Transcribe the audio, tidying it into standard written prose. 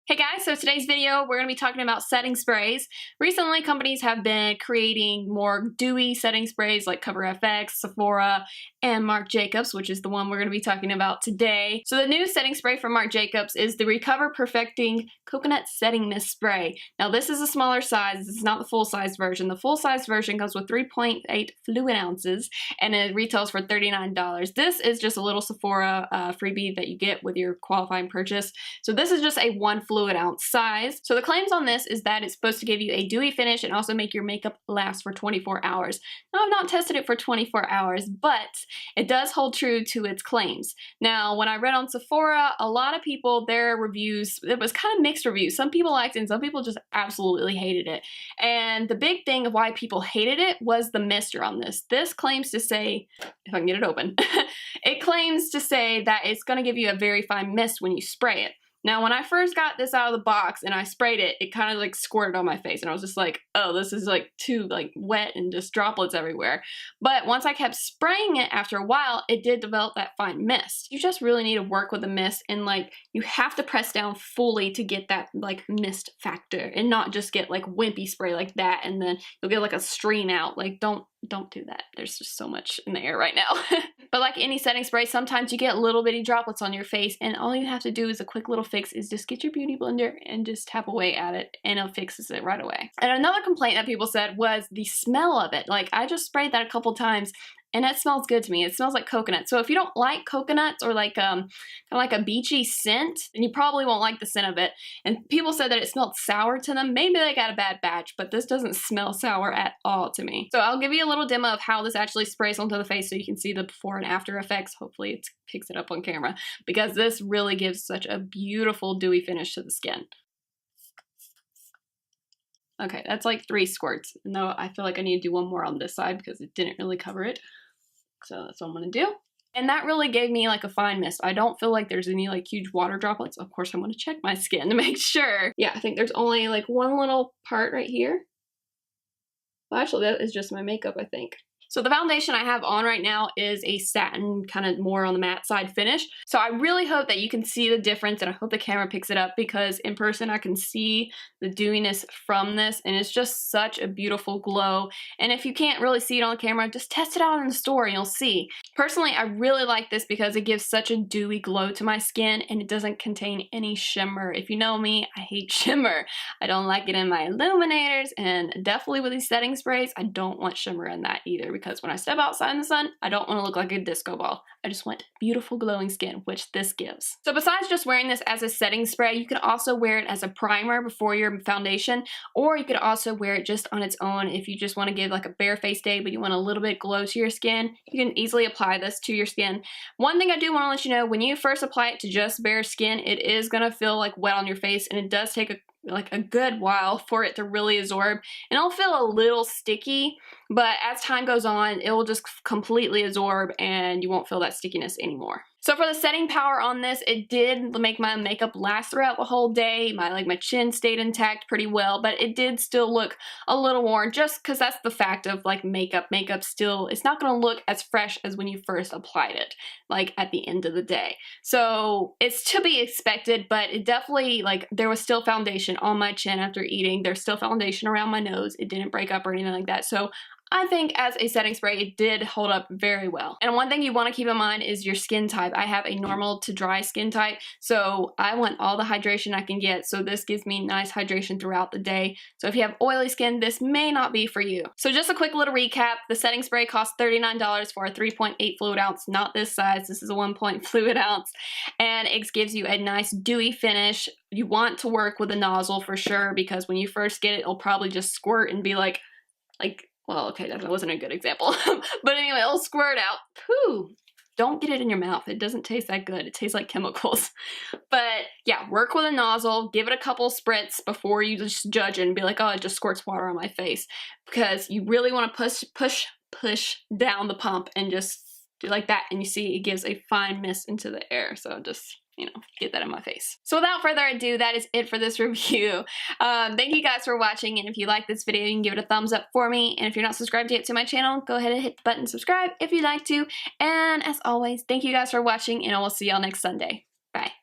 Hey guys, so today's video we're going to be talking about setting sprays. Recently companies have been creating more dewy setting sprays like CoverFX, Sephora, and Marc Jacobs, which is the one we're going to be talking about today. So the new setting spray from Marc Jacobs is the Recover Perfecting Coconut Setting Mist Spray. Now this is a smaller size, this is not the full size version. The full size version comes with 3.8 fluid ounces and it retails for $39. This is just a little Sephora freebie that you get with your qualifying purchase. So this is just a 1 fluid ounce size. So the claims on this is that it's supposed to give you a dewy finish and also make your makeup last for 24 hours. Now I've not tested it for 24 hours, but it does hold true to its claims. Now when I read on Sephora, a lot of people, their reviews, it was kind of mixed reviews. Some people liked it and some people just absolutely hated it. And the big thing of why people hated it was the mister on this. This claims to say, if I can get it open, it claims to say that it's going to give you a very fine mist when you spray it. Now, when I first got this out of the box and I sprayed it, it kind of like squirted on my face and I was just like, oh, this is like too like wet and just droplets everywhere. But once I kept spraying it after a while, it did develop that fine mist. You just really need to work with the mist and like you have to press down fully to get that like mist factor and not just get like wimpy spray like that and then you'll get like a stream out. Like don't do that. There's just so much in the air right now. But like any setting spray, sometimes you get little bitty droplets on your face and all you have to do is a quick little fix is just get your beauty blender and just tap away at it and it fixes it right away. And another complaint that people said was the smell of it. Like I just sprayed that a couple times and that smells good to me. It smells like coconut. So if you don't like coconuts or like kind of like a beachy scent, then you probably won't like the scent of it. And people said that it smelled sour to them. Maybe they got a bad batch, but this doesn't smell sour at all to me. So I'll give you a little demo of how this actually sprays onto the face so you can see the before and after effects. Hopefully it picks it up on camera because this really gives such a beautiful dewy finish to the skin. Okay, that's like 3 squirts. No, I feel like I need to do one more on this side because it didn't really cover it. So that's what I'm gonna do. And that really gave me like a fine mist. I don't feel like there's any like huge water droplets. Of course, I'm gonna check my skin to make sure. Yeah, I think there's only like one little part right here. Well, actually, that is just my makeup, I think. So the foundation I have on right now is a satin, kind of more on the matte side finish. So I really hope that you can see the difference and I hope the camera picks it up because in person I can see the dewiness from this and it's just such a beautiful glow. And if you can't really see it on the camera, just test it out in the store and you'll see. Personally, I really like this because it gives such a dewy glow to my skin and it doesn't contain any shimmer. If you know me, I hate shimmer. I don't like it in my illuminators and definitely with these setting sprays, I don't want shimmer in that either. Because when I step outside in the sun, I don't want to look like a disco ball. I just want beautiful glowing skin, which this gives. So besides just wearing this as a setting spray, you can also wear it as a primer before your foundation, or you could also wear it just on its own if you just want to give like a bare face day, but you want a little bit glow to your skin. You can easily apply this to your skin. One thing I do want to let you know, when you first apply it to just bare skin, it is going to feel like wet on your face, and it does take a good while for it to really absorb and it'll feel a little sticky, but as time goes on it will just completely absorb and you won't feel that stickiness anymore. So for the setting power on this, it did make my makeup last throughout the whole day. My chin stayed intact pretty well, but it did still look a little worn just because that's the fact of like makeup. Makeup still, it's not going to look as fresh as when you first applied it, like at the end of the day. So it's to be expected, but it definitely, like there was still foundation on my chin after eating. There's still foundation around my nose. It didn't break up or anything like that. So I think as a setting spray, it did hold up very well. And one thing you want to keep in mind is your skin type. I have a normal to dry skin type, so I want all the hydration I can get. So this gives me nice hydration throughout the day. So if you have oily skin, this may not be for you. So just a quick little recap. The setting spray costs $39 for a 3.8 fluid ounce, not this size. This is a 1 fluid ounce. And it gives you a nice dewy finish. You want to work with a nozzle for sure because when you first get it, it'll probably just squirt and be like, well, okay, that wasn't a good example. But anyway, it'll squirt out. Pooh! Don't get it in your mouth. It doesn't taste that good. It tastes like chemicals. But yeah, work with a nozzle. Give it a couple spritz before you just judge it and be like, oh, it just squirts water on my face. Because you really want to push down the pump and just do like that. And you see it gives a fine mist into the air. So just, you know, get that in my face. So without further ado, that is it for this review. Thank you guys for watching, and if you like this video, you can give it a thumbs up for me, and if you're not subscribed yet to my channel, go ahead and hit the button subscribe if you'd like to, and as always, thank you guys for watching, and I will see y'all next Sunday. Bye.